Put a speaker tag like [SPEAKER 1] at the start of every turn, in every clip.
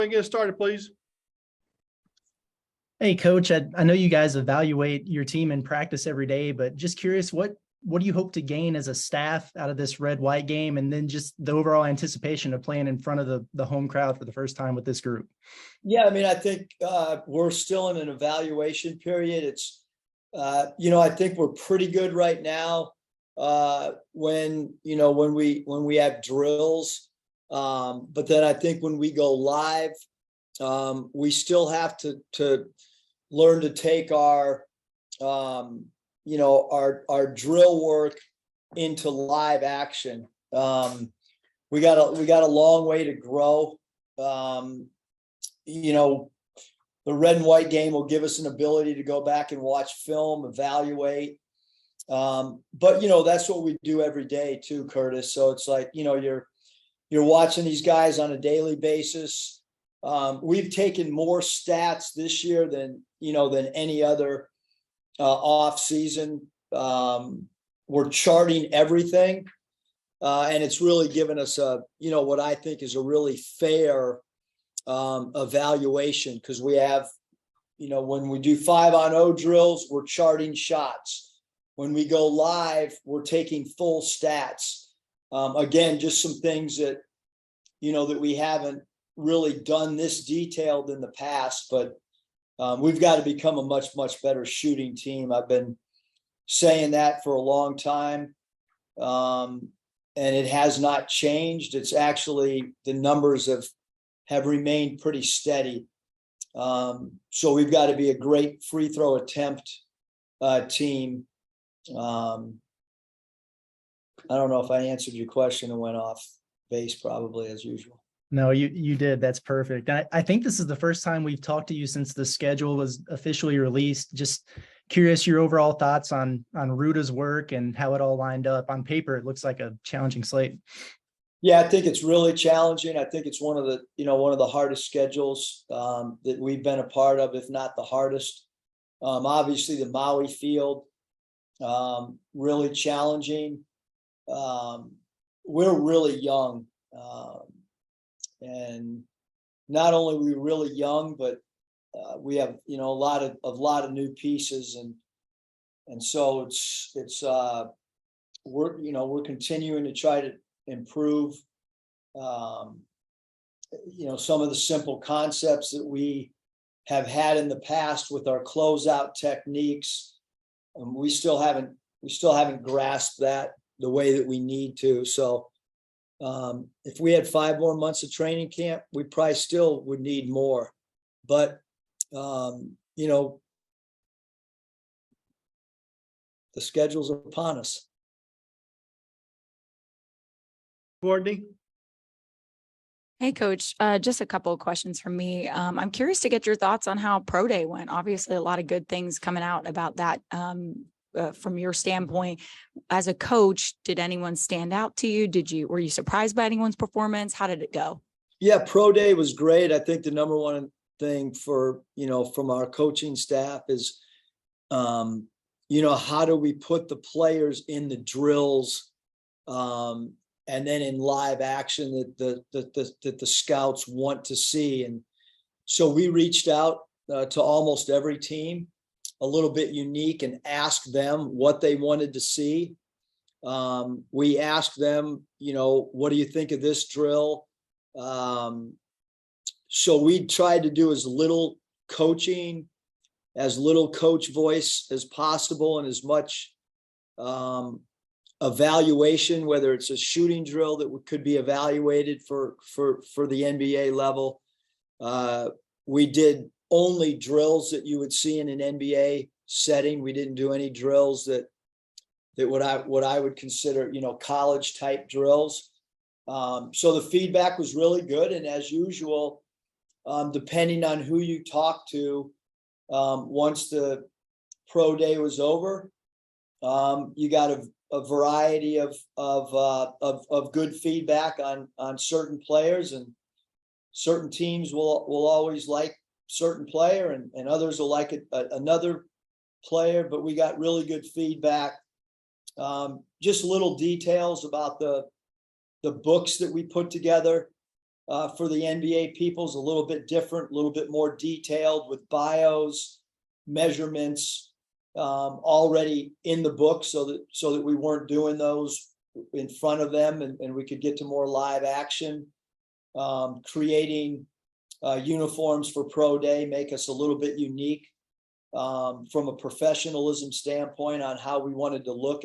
[SPEAKER 1] Get started, please.
[SPEAKER 2] Hey, Coach, I know you guys evaluate your team in practice every day, but just curious, what do you hope to gain as a staff out of this red-white game, and then just the overall anticipation of playing in front of the home crowd for the first time with this group?
[SPEAKER 3] Yeah, I mean, I think we're still in an evaluation period. I think we're pretty good right now when we have drills. But then I think when we go live, we still have to learn to take our drill work into live action. We got a long way to grow. The red and white game will give us an ability to go back and watch film, evaluate. But that's what we do every day too, Curtis. So it's like, you're watching these guys on a daily basis. We've taken more stats this year than any other off season. We're charting everything. And it's really given us what I think is a really fair evaluation, because we have, when we do 5-on-0 drills, we're charting shots. When we go live, we're taking full stats. Again, just some things that we haven't really done this detailed in the past, but we've got to become a much, much better shooting team. I've been saying that for a long time. And it has not changed. It's actually, the numbers have remained pretty steady. So we've got to be a great free throw attempt team. I don't know if I answered your question and went off base, probably, as usual.
[SPEAKER 2] No, you did. That's perfect. I think this is the first time we've talked to you since the schedule was officially released. Just curious your overall thoughts on Ruta's work and how it all lined up. On paper, it looks like a challenging slate.
[SPEAKER 3] Yeah, I think it's really challenging. I think it's one of the hardest schedules that we've been a part of, if not the hardest. Obviously, the Maui field, really challenging. We're really young, and not only are we really young, but we have a lot of new pieces, and so we're continuing to try to improve some of the simple concepts that we have had in the past with our closeout techniques. We still haven't grasped that the way that we need to. So if we had 5 more months of training camp, we probably still would need more. But the schedule's upon us.
[SPEAKER 1] Courtney.
[SPEAKER 4] Hey, Coach, just a couple of questions from me. I'm curious to get your thoughts on how Pro Day went. Obviously, a lot of good things coming out about that from your standpoint. As a coach, did anyone stand out to you? Were you surprised by anyone's performance? How did it go?
[SPEAKER 3] Yeah, Pro Day was great. I think the number one thing from our coaching staff is, how do we put the players in the drills, and then in live action that the scouts want to see. And so we reached out to almost every team, a little bit unique, and asked them what they wanted to see. We asked them, what do you think of this drill? So we tried to do as little coaching, as little coach voice as possible, and as much evaluation, whether it's a shooting drill that could be evaluated for the NBA level. We did only drills that you would see in an NBA setting. We didn't do any drills that what I would consider, college type drills. So the feedback was really good. And as usual, depending on who you talk to, once the Pro Day was over, you got a variety of good feedback on certain players, and certain teams will always like certain player, and others will like another player. But we got really good feedback. Just little details about the books that we put together. for the NBA people is a little bit different, a little bit more detailed with bios, measurements already in the book, so that we weren't doing those in front of them, and we could get to more live action. Creating uniforms for pro day make us a little bit unique from a professionalism standpoint on how we wanted to look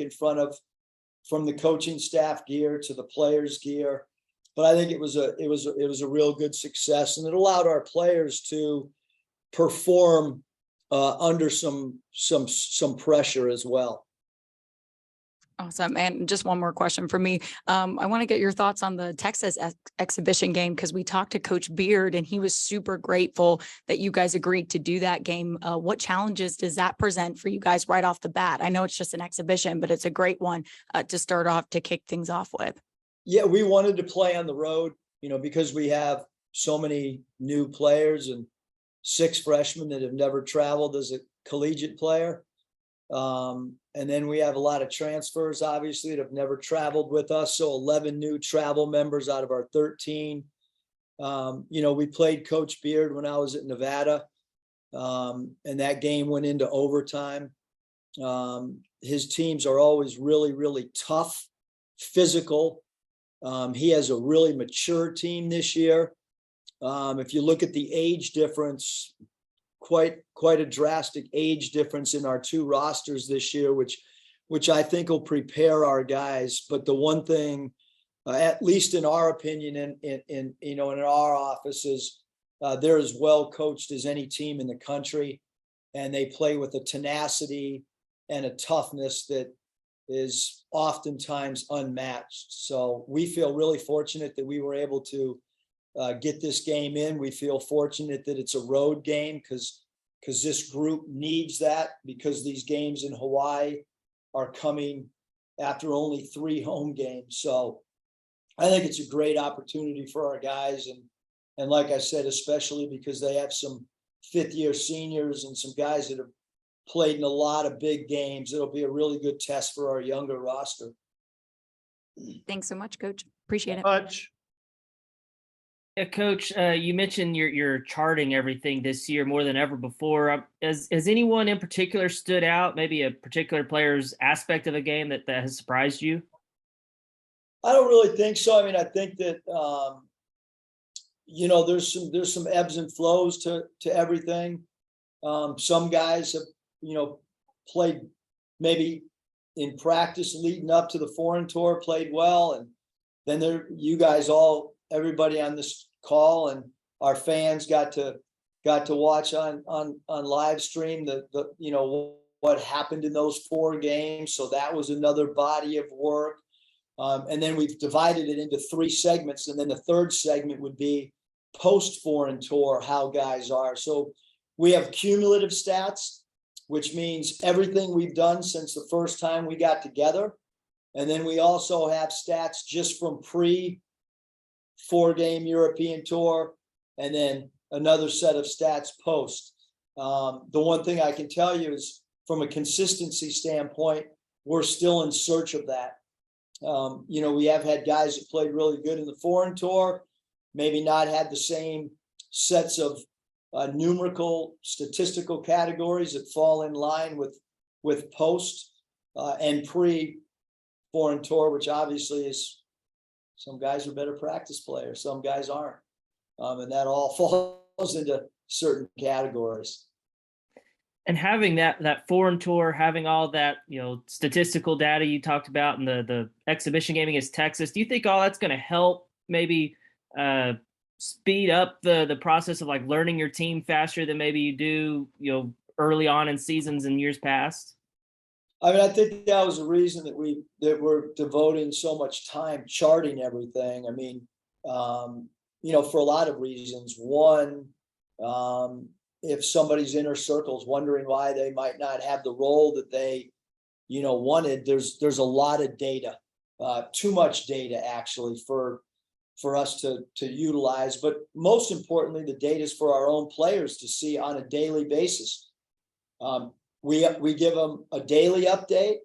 [SPEAKER 3] from the coaching staff gear to the players gear. But I think it was a real good success, and it allowed our players to perform under some pressure as well.
[SPEAKER 4] Awesome. And just one more question for me. I want to get your thoughts on the Texas exhibition game, because we talked to Coach Beard and he was super grateful that you guys agreed to do that game. What challenges does that present for you guys right off the bat? I know it's just an exhibition, but it's a great one to start off, to kick things off with.
[SPEAKER 3] Yeah, we wanted to play on the road, because we have so many new players and 6 freshmen that have never traveled as a collegiate player. And then we have a lot of transfers, obviously, that have never traveled with us. So 11 new travel members out of our 13. We played Coach Beard when I was at Nevada, and that game went into overtime. His teams are always really, really tough, physical. He has a really mature team this year. If you look at the age difference, quite a drastic age difference in our 2 rosters this year, which I think will prepare our guys. But the one thing, at least in our opinion, in our offices, they're as well coached as any team in the country, and they play with a tenacity and a toughness that is oftentimes unmatched. So we feel really fortunate that we were able to get this game in. We feel fortunate that it's a road game because this group needs that, because these games in Hawaii are coming after only 3 home games. So I think it's a great opportunity for our guys. And like I said, especially because they have some 5th-year seniors and some guys that have played in a lot of big games. It'll be a really good test for our younger roster.
[SPEAKER 4] Thanks so much, Coach. Appreciate it.
[SPEAKER 1] Much.
[SPEAKER 5] Yeah, Coach, you mentioned you're charting everything this year more than ever before. Has anyone in particular stood out, maybe a particular player's aspect of a game that has surprised you?
[SPEAKER 3] I don't really think so. I mean, I think that there's some ebbs and flows to everything. Some guys have played maybe in practice leading up to the foreign tour, played well, and then you guys everybody on this call and our fans got to watch on live stream what happened in those 4 games. So that was another body of work. And then we've divided it into 3 segments. And then the 3rd segment would be post foreign tour, how guys are. So we have cumulative stats, which means everything we've done since the first time we got together. And then we also have stats just from 4-game European tour, and then another set of stats post. The one thing I can tell you is, from a consistency standpoint, we're still in search of that. We have had guys that played really good in the foreign tour, maybe not had the same sets of numerical statistical categories that fall in line with post and pre-foreign tour, which obviously is, some guys are better practice players, some guys aren't. And that all falls into certain categories.
[SPEAKER 5] And having that foreign tour, having all that, statistical data you talked about, and the exhibition game against Texas, do you think all that's going to help maybe speed up the process of like learning your team faster than maybe you do, early on in seasons in years past?
[SPEAKER 3] I mean, I think that was the reason that we're devoting so much time charting everything. I mean, for a lot of reasons. One, if somebody's inner circle's wondering why they might not have the role that they, wanted, there's a lot of data, too much data actually for us to utilize. But most importantly, the data is for our own players to see on a daily basis. We give them a daily update,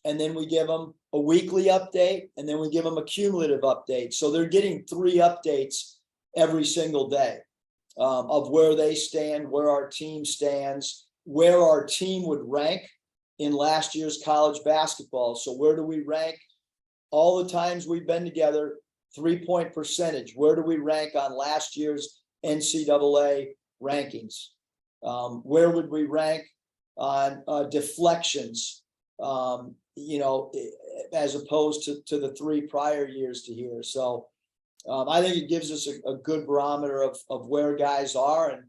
[SPEAKER 3] and then we give them a weekly update, and then we give them a cumulative update. So they're getting 3 updates every single day, of where they stand, where our team stands, where our team would rank in last year's college basketball. So where do we rank all the times we've been together? 3-point percentage. Where do we rank on last year's NCAA rankings? Where would we rank on deflections? As opposed to the 3 prior years to here. So I think it gives us a good barometer of where guys are, and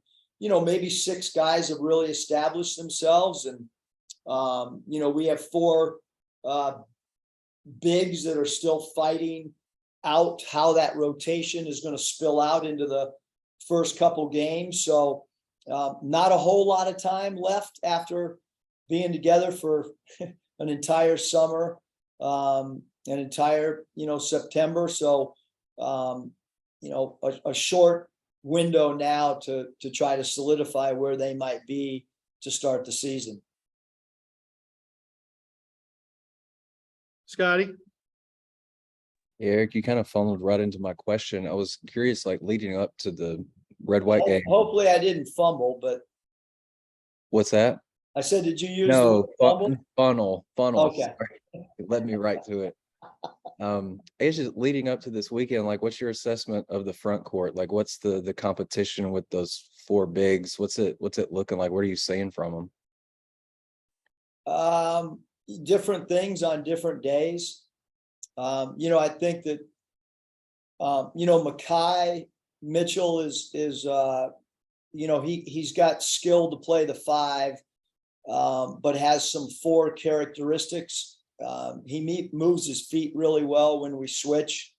[SPEAKER 3] maybe 6 guys have really established themselves, and we have 4 bigs that are still fighting out how that rotation is going to spill out into the first couple games. So not a whole lot of time left after being together for an entire summer, an entire September. So a short window now to try to solidify where they might be to start the season.
[SPEAKER 1] Scotty?
[SPEAKER 6] Eric, you kind of funneled right into my question. I was curious, like leading up to the red-white game.
[SPEAKER 3] Hopefully I didn't fumble, but
[SPEAKER 6] What's that?
[SPEAKER 3] I said, did you use the
[SPEAKER 6] No,
[SPEAKER 3] word fumble?
[SPEAKER 6] funnel.
[SPEAKER 3] Okay.
[SPEAKER 6] Sorry. It led me right to it. It's just leading up to this weekend. Like, what's your assessment of the front court? Like, what's the competition with those 4 bigs? What's it looking like? What are you seeing from them?
[SPEAKER 3] Different things on different days. I think that Makai Mitchell is he's got skill to play the 5, but has some 4 characteristics. He moves his feet really well when we switch.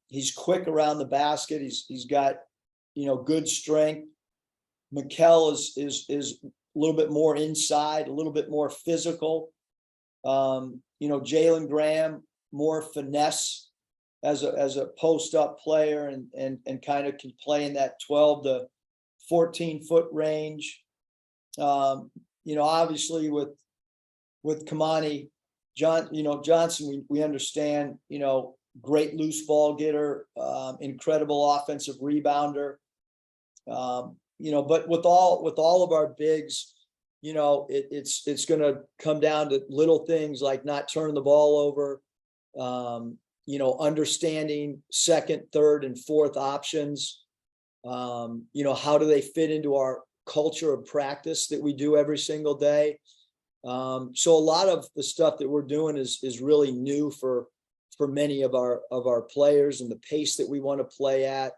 [SPEAKER 3] He's quick around the basket. He's got good strength. Mikkel is a little bit more inside, a little bit more physical. Jalen Graham, more finesse as a post-up player, and kind of can play in that 12 to 14-foot range. Obviously with Kamani Johnson, we understand, great loose ball getter, incredible offensive rebounder. But with all of our bigs, it's going to come down to little things like not turning the ball over, understanding second, third, and fourth options. How do they fit into our culture of practice that we do every single day? So a lot of the stuff that we're doing is really new for many of our players, and the pace that we want to play at.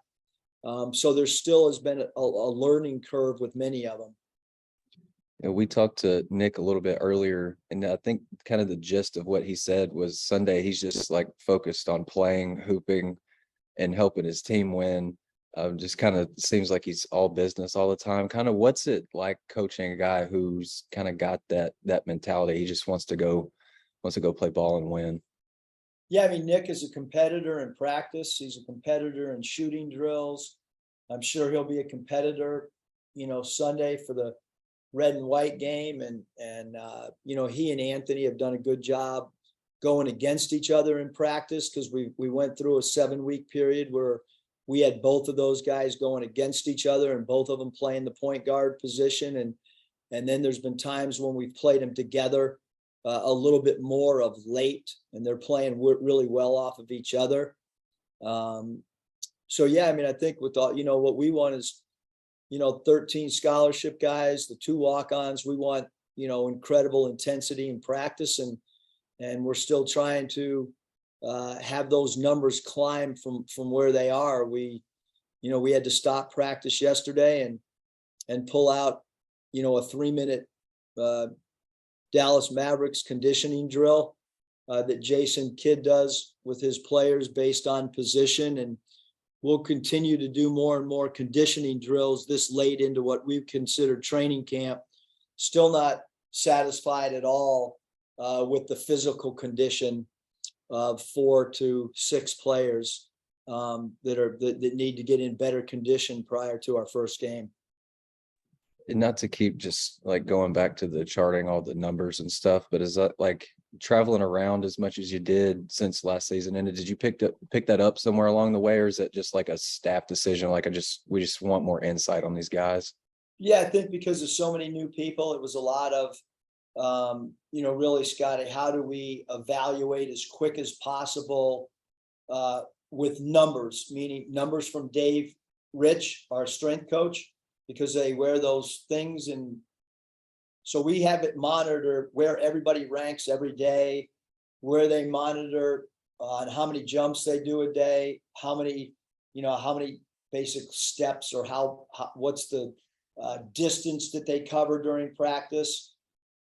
[SPEAKER 3] So there still has been a learning curve with many of them.
[SPEAKER 6] We talked to Nick a little bit earlier, and I think kind of the gist of what he said was Sunday he's just like focused on playing, hooping, and helping his team win. Just kind of seems like he's all business all the time. Kind of what's it like coaching a guy who's kind of got that mentality? He just wants to go play ball and win.
[SPEAKER 3] Yeah, I mean, Nick is a competitor in practice. He's a competitor in shooting drills. I'm sure he'll be a competitor, Sunday for the red and white game. And he and Anthony have done a good job going against each other in practice, because we went through a 7-week period where we had both of those guys going against each other, and both of them playing the point guard position. And then there's been times when we've played them together a little bit more of late, and they're playing really well off of each other. So yeah, I mean, I think with all, what we want is, 13 scholarship guys, the 2 walk-ons. We want, incredible intensity in practice, and we're still trying to have those numbers climb from where they are. We had to stop practice yesterday and pull out, a 3-minute Dallas Mavericks conditioning drill that Jason Kidd does with his players based on position. And we'll continue to do more and more conditioning drills this late into what we've considered training camp. Still not satisfied at all with the physical condition of 4 to 6 players that need to get in better condition prior to our first game.
[SPEAKER 6] And not to keep just like going back to the charting all the numbers and stuff, but is that like traveling around as much as you did since last season? And did you pick that up somewhere along the way, or is it just like a staff decision? Like we just want more insight on these guys.
[SPEAKER 3] Yeah, I think because there's so many new people, it was a lot of, really, Scotty, how do we evaluate as quick as possible with numbers, meaning numbers from Dave Rich, our strength coach, because they wear those things. And so we have it monitored where everybody ranks every day, where they monitor on how many jumps they do a day, how many basic steps, or what's the distance that they cover during practice.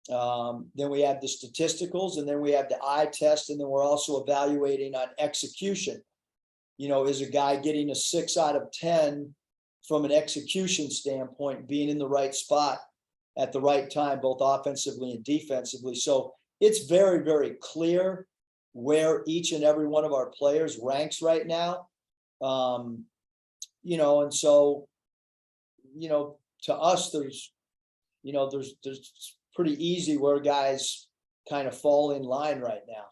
[SPEAKER 3] Then we have the statisticals, and then we have the eye test, and then we're also evaluating on execution. Is a guy getting a 6 out of 10 from an execution standpoint, being in the right spot at the right time, both offensively and defensively. So it's very, very clear where each and every one of our players ranks right now. And so, to us, there's pretty easy where guys kind of fall in line right now.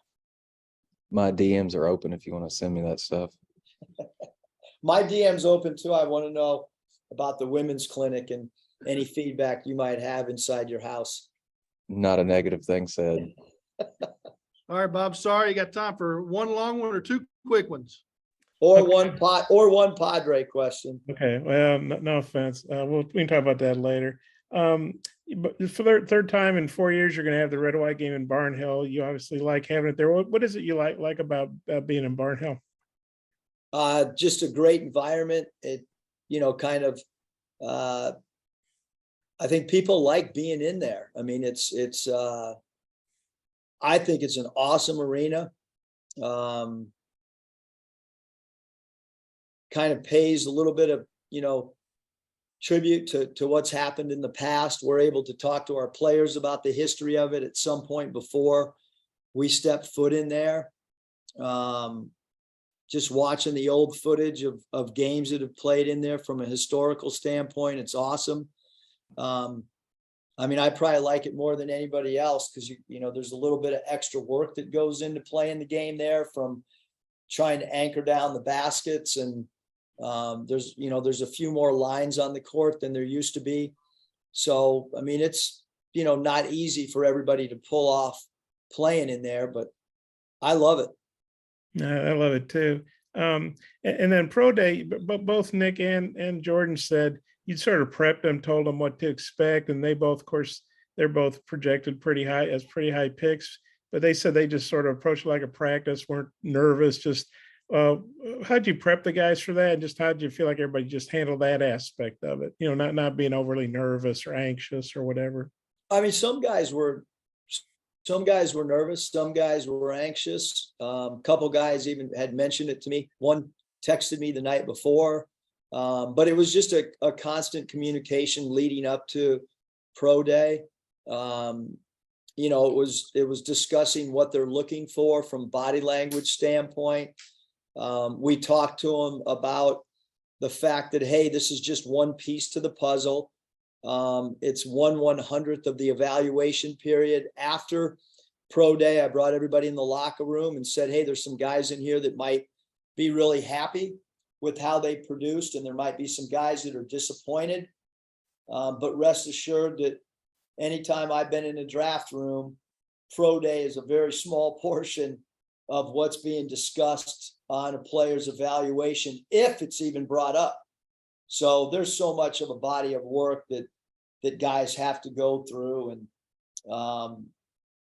[SPEAKER 6] My DMs are open if you want to send me that stuff.
[SPEAKER 3] My DM's open too. I want to know about the women's clinic and any feedback you might have inside your house.
[SPEAKER 6] Not a negative thing said.
[SPEAKER 1] All right, Bob, sorry, you got time for one long one or two quick ones.
[SPEAKER 3] Or
[SPEAKER 7] Okay.
[SPEAKER 3] one Padre question.
[SPEAKER 7] Okay, well, no offense. We can talk about that later. But for the third time in 4 years, you're going to have the red white game in Barnhill. You obviously like having it there. What is it you like about being in Barnhill?
[SPEAKER 3] Just a great environment. It, I think people like being in there. I mean, I think it's an awesome arena. Kind of pays a little bit of, tribute to what's happened in the past. We're able to talk to our players about the history of it at some point before we step foot in there. Just watching the old footage of games that have played in there from a historical standpoint, it's awesome. I probably like it more than anybody else because there's a little bit of extra work that goes into playing the game there, from trying to anchor down the baskets, and there's a few more lines on the court than there used to be. So it's not easy for everybody to pull off playing in there, but I love it.
[SPEAKER 7] I love it too. And then pro day, but both Nick and Jordan said you sort of prepped them, told them what to expect, and they both, of course, they're both projected pretty high picks. But they said they just sort of approached it like a practice, weren't nervous. Just how'd you prep the guys for that? And just how'd you feel like everybody just handled that aspect of it? Not being overly nervous or anxious or whatever.
[SPEAKER 3] Some guys were nervous. Some guys were anxious. A couple guys even had mentioned it to me. One texted me the night before, but it was just a constant communication leading up to pro day. It was discussing what they're looking for from body language standpoint. We talked to them about the fact that, hey, this is just one piece to the puzzle. It's 1/100th of the evaluation period. After pro day, I brought everybody in the locker room and said, hey, there's some guys in here that might be really happy with how they produced, and there might be some guys that are disappointed. But rest assured that anytime I've been in a draft room, pro day is a very small portion of what's being discussed on a player's evaluation, if it's even brought up. So there's so much of a body of work that guys have to go through. And,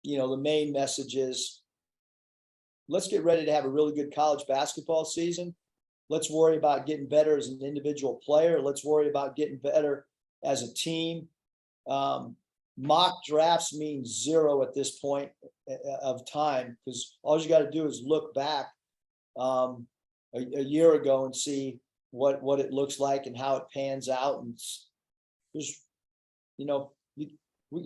[SPEAKER 3] the main message is, let's get ready to have a really good college basketball season. Let's worry about getting better as an individual player. Let's worry about getting better as a team. Mock drafts mean zero at this point of time, because all you got to do is look back a year ago and see what it looks like and how it pans out. And there's, you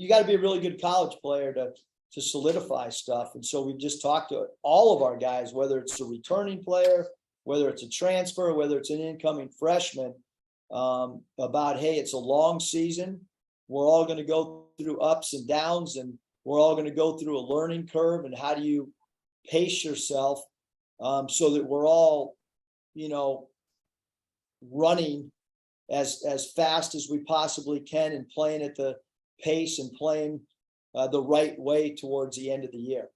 [SPEAKER 3] got to be a really good college player to solidify stuff. And so we've just talked to all of our guys, whether it's a returning player, whether it's a transfer, whether it's an incoming freshman, about, hey, it's a long season. We're all going to go through ups and downs, and we're all going to go through a learning curve, and how do you pace yourself so that we're all, running as fast as we possibly can and playing at the pace and playing the right way towards the end of the year.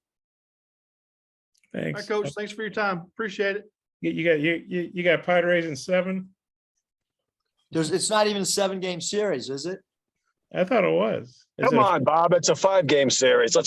[SPEAKER 1] All right,
[SPEAKER 7] Thanks.
[SPEAKER 1] Coach, thanks for your time. Appreciate it.
[SPEAKER 7] You got Padres in 7?
[SPEAKER 3] It's not even a 7-game series, is it?
[SPEAKER 7] I thought it was. Is
[SPEAKER 8] Come
[SPEAKER 7] it a-
[SPEAKER 8] on, Bob. It's a 5-game series. Let's